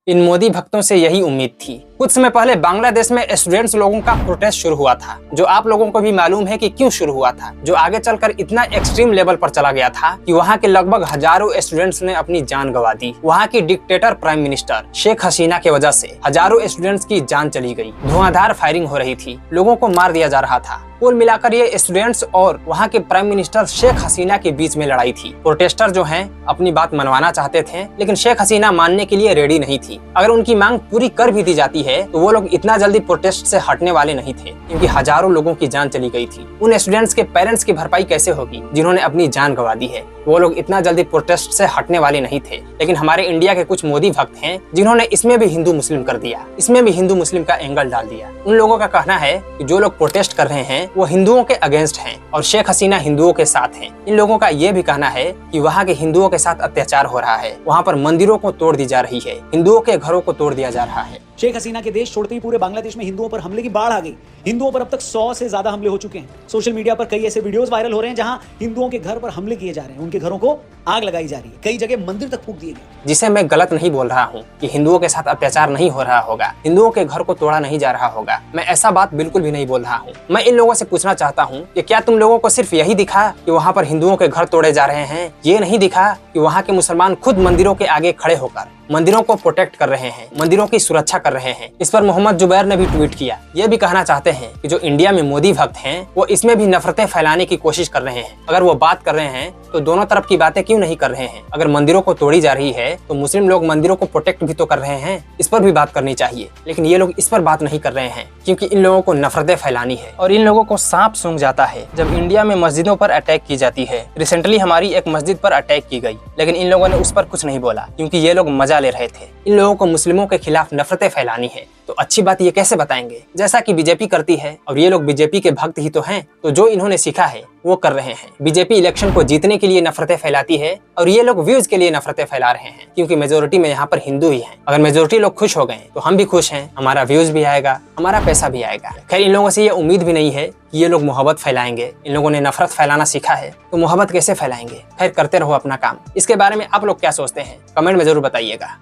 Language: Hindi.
इन मोदी भक्तों से यही उम्मीद थी। कुछ समय पहले बांग्लादेश में स्टूडेंट्स लोगों का प्रोटेस्ट शुरू हुआ था, जो आप लोगों को भी मालूम है कि क्यों शुरू हुआ था, जो आगे चलकर इतना एक्सट्रीम लेवल पर चला गया था कि वहाँ के लगभग हजारों स्टूडेंट्स ने अपनी जान गंवा दी। वहाँ की dictator prime minister Sheikh Hasina की वजह से हजारों स्टूडेंट्स की जान चली गई। धुआंधार फायरिंग हो रही थी, लोगों को मार दिया जा रहा था। कुल मिलाकर ये स्टूडेंट्स और वहाँ के प्राइम मिनिस्टर शेख हसीना के बीच में लड़ाई थी। प्रोटेस्टर जो हैं अपनी बात मनवाना चाहते थे, लेकिन शेख हसीना मानने के लिए रेडी नहीं थी। अगर उनकी मांग पूरी कर भी दी जाती है तो वो लोग इतना जल्दी प्रोटेस्ट से हटने वाले नहीं थे, क्योंकि हजारों लोगों की जान चली गई थी। उन स्टूडेंट्स के पेरेंट्स की भरपाई कैसे होगी जिन्होंने अपनी जान गंवा दी है? वो लोग इतना जल्दी प्रोटेस्ट से हटने वाले नहीं थे। लेकिन हमारे इंडिया के कुछ मोदी भक्त हैं जिन्होंने इसमें भी हिंदू मुस्लिम कर दिया, इसमें भी हिंदू मुस्लिम का एंगल डाल दिया। उन लोगों का कहना है कि जो लोग प्रोटेस्ट कर रहे हैं वो हिंदुओं के अगेंस्ट हैं और शेख हसीना हिंदुओं के साथ हैं। इन लोगों का ये भी कहना है कि वहाँ के हिंदुओं के साथ अत्याचार हो रहा है, वहाँ पर मंदिरों को तोड़ दी जा रही है, हिंदुओं के घरों को तोड़ दिया जा रहा है। शेख हसीना के देश छोड़ते ही पूरे बांग्लादेश में हिंदुओं पर हमले की बाढ़ आ गई। हिंदुओं पर अब तक 100 से ज्यादा हमले हो चुके हैं। सोशल मीडिया पर कई ऐसे वीडियोस वायरल हो रहे हैं जहां हिंदुओं के घर पर हमले किए जा रहे हैं, उनके घरों को आग लगाई जा रही है, कई जगह मंदिर तक फूंक दिए गए। जिसे मैं गलत नहीं बोल रहा हूँ कि हिंदुओं के साथ अत्याचार नहीं हो रहा होगा, हिंदुओं के घर को तोड़ा नहीं जा रहा होगा, मैं ऐसा बात बिल्कुल भी नहीं बोल रहा हूँ। मैं इन लोगों से पूछना चाहता हूँ कि क्या तुम लोगों को सिर्फ यही दिखा कि वहाँ पर हिंदुओं के घर तोड़े जा रहे हैं? ये नहीं दिखा कि वहाँ के मुसलमान खुद मंदिरों के आगे खड़े होकर मंदिरों को प्रोटेक्ट कर रहे हैं, मंदिरों की सुरक्षा कर रहे हैं? इस पर मोहम्मद जुबैर ने भी ट्वीट किया। ये भी कहना चाहते हैं कि जो इंडिया में मोदी भक्त हैं वो इसमें भी नफरतें फैलाने की कोशिश कर रहे हैं। अगर वो बात कर रहे हैं तो दोनों तरफ की बातें क्यों नहीं कर रहे हैं? अगर मंदिरों को तोड़ी जा रही है तो मुस्लिम लोग मंदिरों को प्रोटेक्ट भी तो कर रहे हैं, इस पर भी बात करनी चाहिए। लेकिन ये लोग इस पर बात नहीं कर रहे हैं क्योंकि इन लोगों को नफरतें फैलानी है और इन लोगों को सांप सूंघ जाता है जब इंडिया में मस्जिदों पर अटैक की जाती है। रिसेंटली हमारी एक मस्जिद पर अटैक की गई, लेकिन इन लोगों ने उस पर कुछ नहीं बोला क्योंकि ये लोग मजा ले रहे थे। इन लोगों को मुस्लिमों के खिलाफ नफरतें फैलानी है तो अच्छी बात ये कैसे बताएंगे? जैसा कि बीजेपी करती है, और ये लोग बीजेपी के भक्त ही तो हैं, तो जो इन्होंने सीखा है वो कर रहे हैं। बीजेपी इलेक्शन को जीतने के लिए नफरतें फैलाती है और ये लोग व्यूज के लिए नफरतें फैला रहे हैं, क्योंकि मेजोरिटी में यहाँ पर हिंदू ही हैं। अगर मेजोरिटी लोग खुश हो गए तो हम भी खुश हैं, हमारा व्यूज भी आएगा, हमारा पैसा भी आएगा। खैर, इन लोगों से ये उम्मीद भी नहीं है कि ये लोग मोहब्बत फैलाएंगे। इन लोगों ने नफरत फैलाना सीखा है तो मोहब्बत कैसे फैलाएंगे? खैर, करते रहो अपना काम। इसके बारे में आप लोग क्या सोचते हैं? कमेंट में जरूर बताइएगा।